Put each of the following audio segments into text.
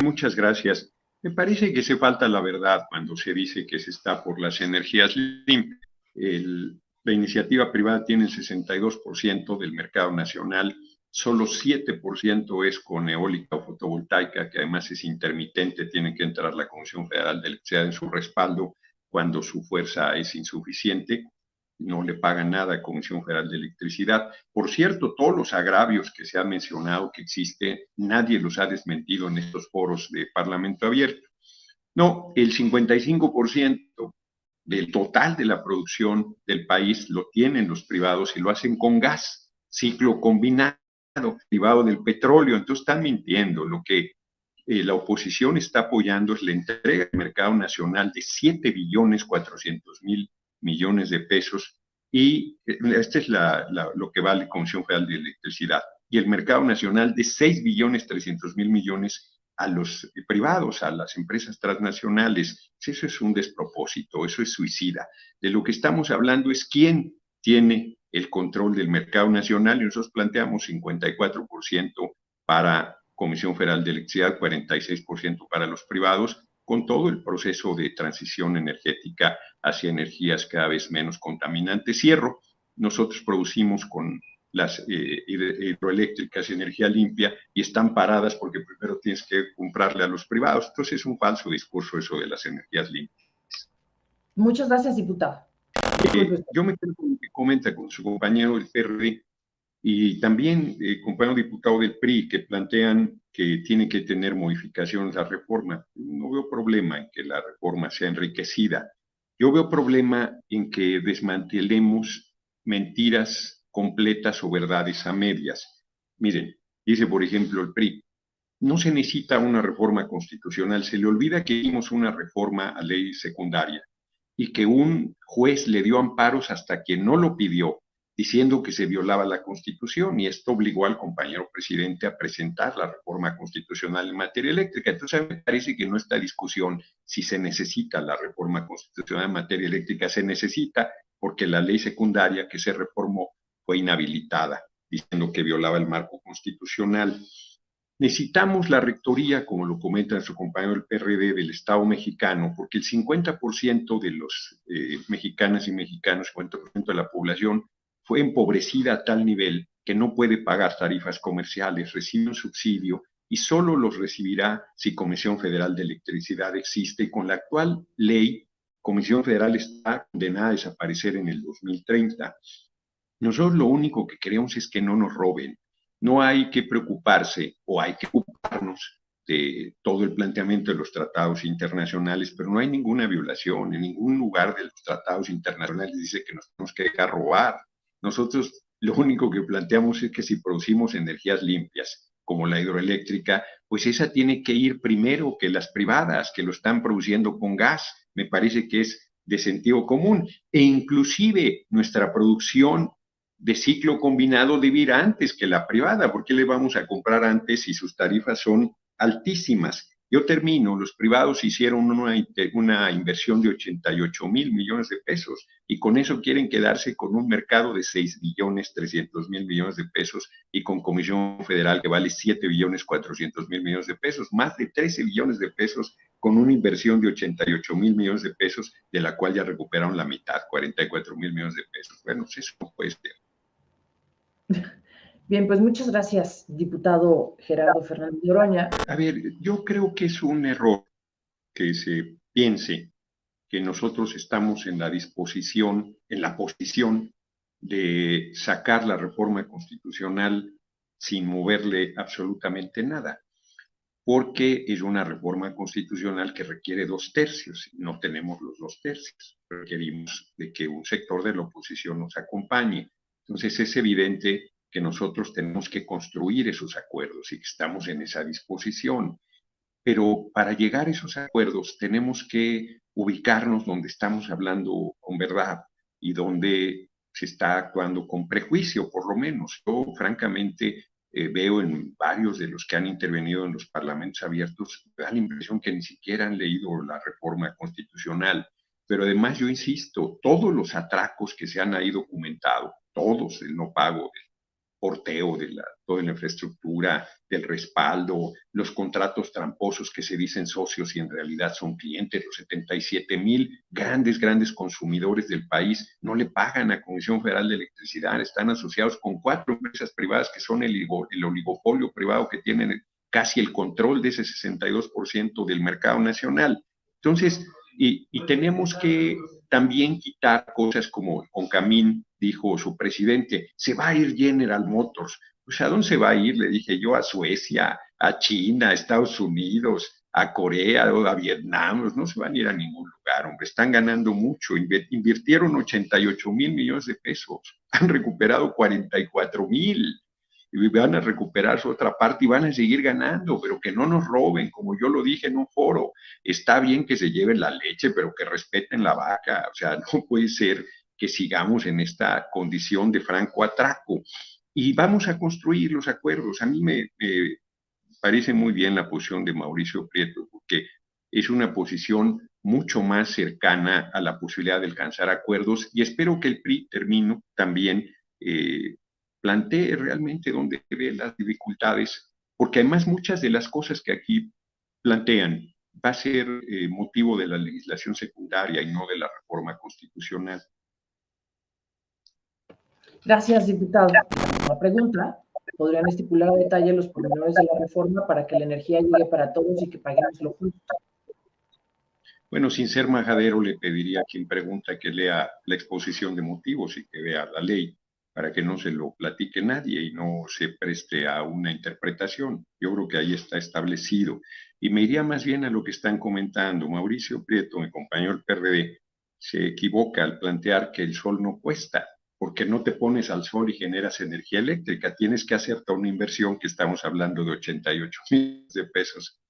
Muchas gracias. Me parece que se falta la verdad cuando se dice que se está por las energías limpias. La iniciativa privada tiene el 62% del mercado nacional, solo 7% es con eólica o fotovoltaica, que además es intermitente, tiene que entrar la Comisión Federal de Electricidad en su respaldo cuando su fuerza es insuficiente, no le pagan nada a Comisión Federal de Electricidad. Por cierto, todos los agravios que se han mencionado que existen, nadie los ha desmentido en estos foros de Parlamento Abierto. No, el 55% del total de la producción del país lo tienen los privados y lo hacen con gas, ciclo combinado, derivado del petróleo. Entonces están mintiendo. Lo que la oposición está apoyando es la entrega al mercado nacional de 7.400.000.000.000 de pesos y este es lo que vale Comisión Federal de Electricidad y el mercado nacional de 6.300.000.000.000 a los privados, a las empresas transnacionales. Eso es un despropósito, eso es suicida. De lo que estamos hablando es quién tiene el control del mercado nacional y nosotros planteamos 54% para Comisión Federal de Electricidad, 46% para los privados, con todo el proceso de transición energética hacia energías cada vez menos contaminantes. Cierro, nosotros producimos con las hidroeléctricas energía limpia y están paradas porque primero tienes que comprarle a los privados. Entonces es un falso discurso eso de las energías limpias. Muchas gracias, diputado. Yo me quedo con lo que comenta con su compañero del PRD y también compañero diputado del PRI que plantean que tiene que tener modificaciones la reforma. No veo problema en que la reforma sea enriquecida. Yo veo problema en que desmantelemos mentiras completas o verdades a medias. Miren, dice por ejemplo el PRI, no se necesita una reforma constitucional, se le olvida que hicimos una reforma a ley secundaria y que un juez le dio amparos hasta que no lo pidió, diciendo que se violaba la Constitución y esto obligó al compañero presidente a presentar la reforma constitucional en materia eléctrica. Entonces, a mí me parece que no está discusión si se necesita la reforma constitucional en materia eléctrica, se necesita porque la ley secundaria que se reformó fue inhabilitada, diciendo que violaba el marco constitucional. Necesitamos la rectoría, como lo comenta su compañero del PRD, del Estado mexicano, porque el 50% de los mexicanas y mexicanos, 50% de la población, fue empobrecida a tal nivel que no puede pagar tarifas comerciales, recibe un subsidio y solo los recibirá si Comisión Federal de Electricidad existe. Y con la actual ley, Comisión Federal está condenada a desaparecer en el 2030. Nosotros lo único que queremos es que no nos roben. No hay que preocuparse o hay que ocuparnos de todo el planteamiento de los tratados internacionales, pero no hay ninguna violación. En ningún lugar de los tratados internacionales dice que nos tenemos que dejar robar. Nosotros lo único que planteamos es que si producimos energías limpias, como la hidroeléctrica, pues esa tiene que ir primero que las privadas, que lo están produciendo con gas. Me parece que es de sentido común. E inclusive nuestra producción de ciclo combinado debe ir antes que la privada. ¿Por qué le vamos a comprar antes si sus tarifas son altísimas? Yo termino, los privados hicieron una inversión de 88.000.000.000 de pesos y con eso quieren quedarse con un mercado de 6.300.000.000.000 de pesos y con Comisión Federal que vale 7.400.000.000 de pesos, más de 13 billones de pesos con una inversión de 88.000.000.000 de pesos, de la cual ya recuperaron la mitad, 44.000.000.000 de pesos. Bueno, pues eso no puede ser. Bien, pues muchas gracias, diputado Gerardo Fernández Noroña. A ver, yo creo que es un error que se piense que nosotros estamos en la disposición, en la posición de sacar la reforma constitucional sin moverle absolutamente nada, porque es una reforma constitucional que requiere 2/3, no tenemos los 2/3, requerimos de que un sector de la oposición nos acompañe. Entonces es evidente que nosotros tenemos que construir esos acuerdos y que estamos en esa disposición. Pero para llegar a esos acuerdos tenemos que ubicarnos donde estamos hablando con verdad y donde se está actuando con prejuicio, por lo menos. Yo, francamente, veo en varios de los que han intervenido en los parlamentos abiertos, da la impresión que ni siquiera han leído la reforma constitucional. Pero además, yo insisto, todos los atracos que se han ahí documentado, todos, el no pago porteo de toda la infraestructura, del respaldo, los contratos tramposos que se dicen socios y en realidad son clientes, los 77,000 grandes consumidores del país no le pagan a Comisión Federal de Electricidad, están asociados con 4 empresas privadas que son el oligopolio privado que tienen casi el control de ese 62% del mercado nacional. Entonces, y tenemos que también quitar cosas como Concamín dijo su presidente, se va a ir General Motors. Pues ¿a dónde se va a ir? Le dije yo, a Suecia, a China, a Estados Unidos, a Corea o a Vietnam, no se van a ir a ningún lugar, hombre, están ganando mucho, invirtieron 88,000 millones de pesos, han recuperado 44,000, y van a recuperar su otra parte y van a seguir ganando, pero que no nos roben, como yo lo dije en un foro, está bien que se lleven la leche, pero que respeten la vaca, o sea, no puede ser que sigamos en esta condición de franco atraco. Y vamos a construir los acuerdos. A mí me parece muy bien la posición de Mauricio Prieto, porque es una posición mucho más cercana a la posibilidad de alcanzar acuerdos y espero que el PRI, termino, también plantee realmente dónde ve las dificultades, porque además muchas de las cosas que aquí plantean va a ser motivo de la legislación secundaria y no de la reforma constitucional. Gracias, diputado. La pregunta, ¿podrían estipular a detalle los pormenores de la reforma para que la energía llegue para todos y que paguemos lo justo? Bueno, sin ser majadero, le pediría a quien pregunta que lea la exposición de motivos y que vea la ley para que no se lo platique nadie y no se preste a una interpretación. Yo creo que ahí está establecido. Y me iría más bien a lo que están comentando. Mauricio Prieto, mi compañero del PRD, se equivoca al plantear que el sol no cuesta, porque no te pones al sol y generas energía eléctrica. Tienes que hacerte una inversión que estamos hablando de 88,000 de pesos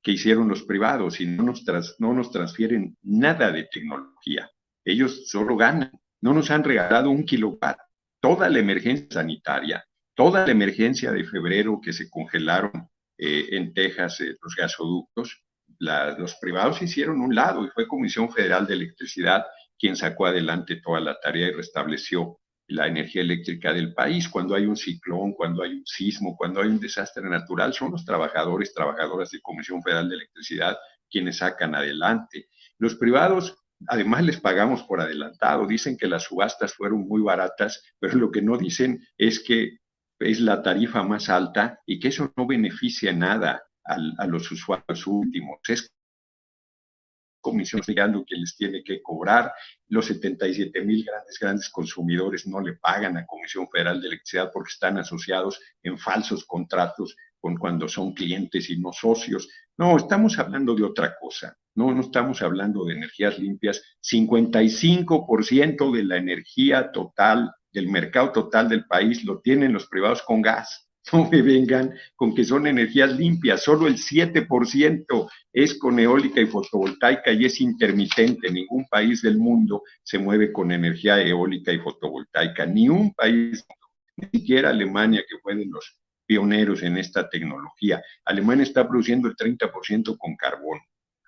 que hicieron los privados y no nos transfieren nada de tecnología. Ellos solo ganan. No nos han regalado un kilowatt. Toda la emergencia sanitaria, toda la emergencia de febrero que se congelaron en Texas los gasoductos, los privados hicieron un lado y fue Comisión Federal de Electricidad quien sacó adelante toda la tarea y restableció la energía eléctrica del país. Cuando hay un ciclón, cuando hay un sismo, cuando hay un desastre natural, son los trabajadores, trabajadoras de Comisión Federal de Electricidad quienes sacan adelante. Los privados, además, les pagamos por adelantado. Dicen que las subastas fueron muy baratas, pero lo que no dicen es que es la tarifa más alta y que eso no beneficia nada a los usuarios últimos. Es Comisión Federal que les tiene que cobrar, los 77,000 grandes consumidores no le pagan a Comisión Federal de Electricidad porque están asociados en falsos contratos con cuando son clientes y no socios. No, estamos hablando de otra cosa. No estamos hablando de energías limpias. 55% de la energía total, del mercado total del país, lo tienen los privados con gas. No me vengan con que son energías limpias, solo el 7% es con eólica y fotovoltaica y es intermitente. Ningún país del mundo se mueve con energía eólica y fotovoltaica, ni un país, ni siquiera Alemania, que fue de los pioneros en esta tecnología. Alemania está produciendo el 30% con carbón.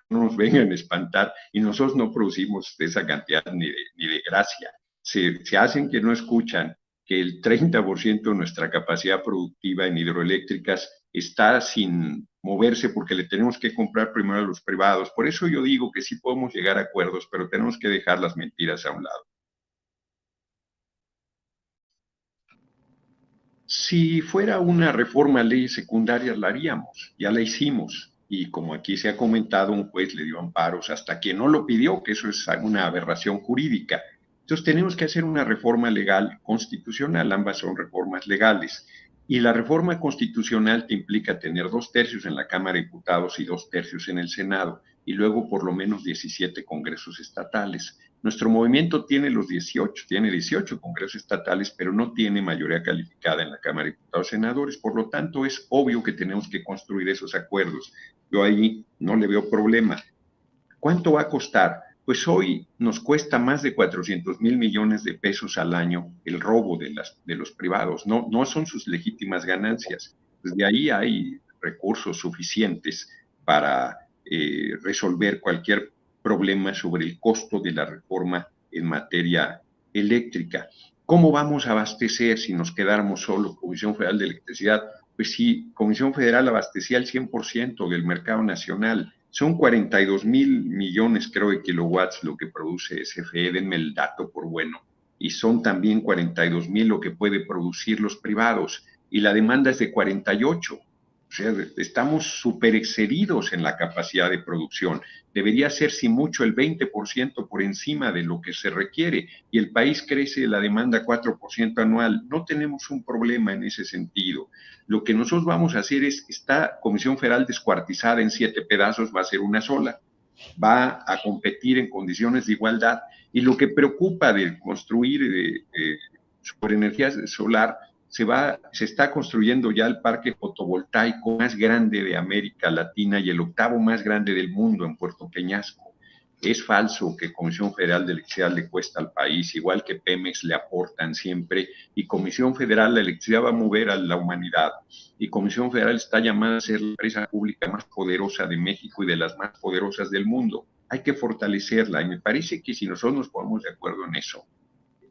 No nos vengan a espantar y nosotros no producimos esa cantidad ni de gracia. Se hacen que no escuchan que el 30% de nuestra capacidad productiva en hidroeléctricas está sin moverse porque le tenemos que comprar primero a los privados. Por eso yo digo que sí podemos llegar a acuerdos, pero tenemos que dejar las mentiras a un lado. Si fuera una reforma a leyes secundarias, la haríamos, ya la hicimos. Y como aquí se ha comentado, un juez le dio amparos hasta quien no lo pidió, que eso es una aberración jurídica. Entonces tenemos que hacer una reforma legal constitucional, ambas son reformas legales. Y la reforma constitucional te implica tener 2/3 en la Cámara de Diputados y 2/3 en el Senado, y luego por lo menos 17 congresos estatales. Nuestro movimiento tiene 18 congresos estatales, pero no tiene mayoría calificada en la Cámara de Diputados y Senadores, por lo tanto es obvio que tenemos que construir esos acuerdos. Yo ahí no le veo problema. ¿Cuánto va a costar? Pues hoy nos cuesta más de 400,000 millones de pesos al año el robo de los privados. No son sus legítimas ganancias. Desde ahí hay recursos suficientes para resolver cualquier problema sobre el costo de la reforma en materia eléctrica. ¿Cómo vamos a abastecer si nos quedáramos solo Comisión Federal de Electricidad? Pues si Comisión Federal abastecía el 100% del mercado nacional, son 42,000 millones, creo, de kilowatts lo que produce SFE, denme el dato por bueno, y son también 42,000 lo que puede producir los privados, y la demanda es de 48. O sea, estamos súper excedidos en la capacidad de producción. Debería ser, si mucho, el 20% por encima de lo que se requiere, y el país crece la demanda 4% anual. No tenemos un problema en ese sentido. Lo que nosotros vamos a hacer es, esta Comisión Federal descuartizada en 7 pedazos va a ser una sola, va a competir en condiciones de igualdad, y lo que preocupa de construir sobre energía solar, se está construyendo ya el parque fotovoltaico más grande de América Latina y el 8º más grande del mundo en Puerto Peñasco. Es falso que Comisión Federal de Electricidad le cuesta al país, igual que Pemex le aportan siempre, y Comisión Federal de Electricidad va a mover a la humanidad, y Comisión Federal está llamada a ser la empresa pública más poderosa de México y de las más poderosas del mundo. Hay que fortalecerla, y me parece que si nosotros nos ponemos de acuerdo en eso,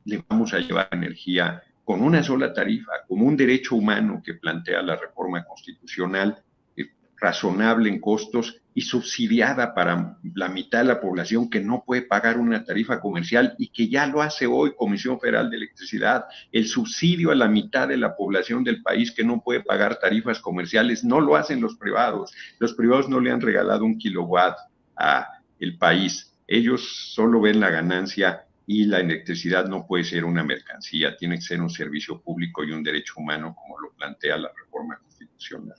le vamos a llevar energía con una sola tarifa, como un derecho humano que plantea la reforma constitucional, razonable en costos y subsidiada para la mitad de la población que no puede pagar una tarifa comercial, y que ya lo hace hoy Comisión Federal de Electricidad. El subsidio a la mitad de la población del país que no puede pagar tarifas comerciales no lo hacen los privados. Los privados no le han regalado un kilowatt a el país. Ellos solo ven la ganancia, y la electricidad no puede ser una mercancía, tiene que ser un servicio público y un derecho humano, como lo plantea la reforma constitucional.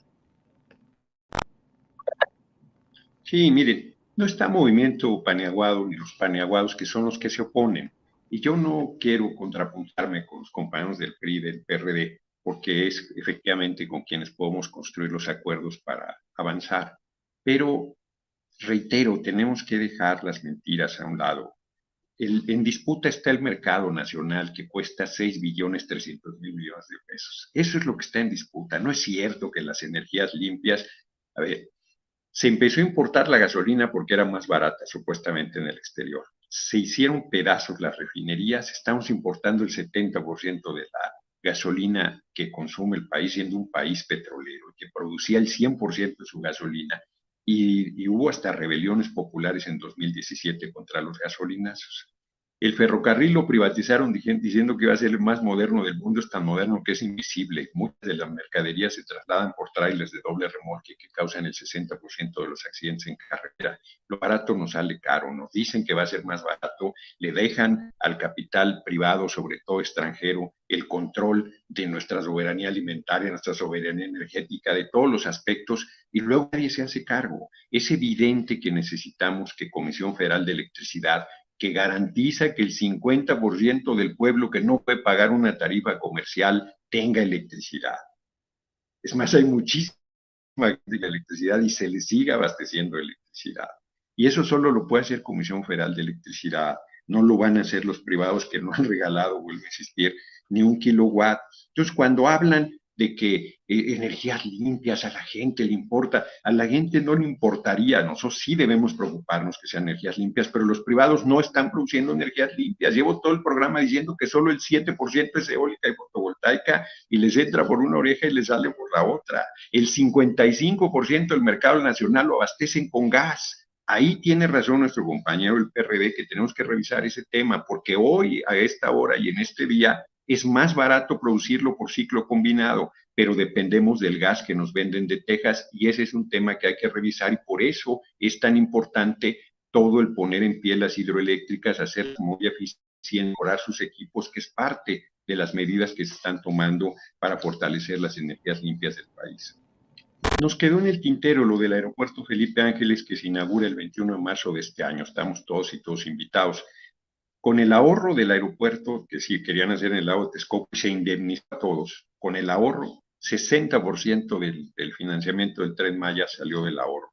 Sí, miren, no está Movimiento Paniaguado ni los paniaguados, que son los que se oponen. Y yo no quiero contrapuntarme con los compañeros del PRI, del PRD, porque es efectivamente con quienes podemos construir los acuerdos para avanzar. Pero, reitero, tenemos que dejar las mentiras a un lado. En disputa está el mercado nacional, que cuesta 6,300,000,000,000 de pesos. Eso es lo que está en disputa. No es cierto que las energías limpias, a ver, se empezó a importar la gasolina porque era más barata, supuestamente, en el exterior. Se hicieron pedazos las refinerías, estamos importando el 70% de la gasolina que consume el país, siendo un país petrolero, que producía el 100% de su gasolina. Y hubo hasta rebeliones populares en 2017 contra los gasolinazos. El ferrocarril lo privatizaron diciendo que iba a ser el más moderno del mundo. Es tan moderno que es invisible. Muchas de las mercaderías se trasladan por trailers de doble remolque que causan el 60% de los accidentes en carretera. Lo barato nos sale caro. Nos dicen que va a ser más barato, le dejan al capital privado, sobre todo extranjero, el control de nuestra soberanía alimentaria, nuestra soberanía energética, de todos los aspectos, y luego nadie se hace cargo. Es evidente que necesitamos que Comisión Federal de Electricidad, que garantiza que el 50% del pueblo que no puede pagar una tarifa comercial tenga electricidad. Es más, hay muchísima electricidad y se les sigue abasteciendo electricidad. Y eso solo lo puede hacer Comisión Federal de Electricidad. No lo van a hacer los privados, que no han regalado, vuelvo a insistir, ni un kilowatt. Entonces, cuando hablan de que energías limpias a la gente le importa, a la gente no le importaría. Nosotros sí debemos preocuparnos que sean energías limpias, pero los privados no están produciendo energías limpias. Llevo todo el programa diciendo que solo el 7% es eólica y fotovoltaica, y les entra por una oreja y les sale por la otra. El 55% del mercado nacional lo abastecen con gas. Ahí tiene razón nuestro compañero del PRD, que tenemos que revisar ese tema, porque hoy, a esta hora y en este día, es más barato producirlo por ciclo combinado, pero dependemos del gas que nos venden de Texas, y ese es un tema que hay que revisar, y por eso es tan importante todo el poner en pie las hidroeléctricas, hacer muy eficiente, mejorar sus equipos, que es parte de las medidas que se están tomando para fortalecer las energías limpias del país. Nos quedó en el tintero lo del aeropuerto Felipe Ángeles, que se inaugura el 21 de marzo de este año. Estamos todos y todos invitados. Con el ahorro del aeropuerto, que sí querían hacer en el lago de Texcoco, se indemniza a todos. Con el ahorro, 60% del financiamiento del Tren Maya salió del ahorro.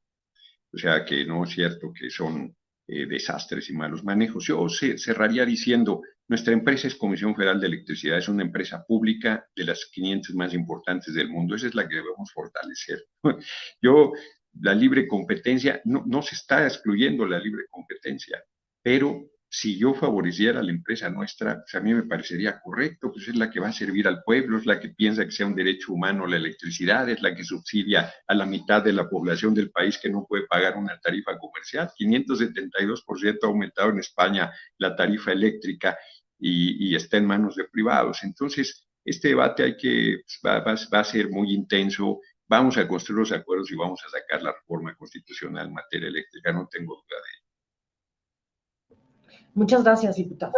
O sea que no es cierto que son desastres y malos manejos. Yo cerraría diciendo, nuestra empresa es Comisión Federal de Electricidad, es una empresa pública de las 500 más importantes del mundo. Esa es la que debemos fortalecer. La libre competencia, no se está excluyendo la libre competencia, pero si yo favoreciera a la empresa nuestra, pues a mí me parecería correcto, pues es la que va a servir al pueblo, es la que piensa que sea un derecho humano la electricidad, es la que subsidia a la mitad de la población del país que no puede pagar una tarifa comercial. 572% ha aumentado en España la tarifa eléctrica y está en manos de privados. Entonces, este debate pues, va a ser muy intenso. Vamos a construir los acuerdos y vamos a sacar la reforma constitucional en materia eléctrica, no tengo duda de ello. Muchas gracias, diputado.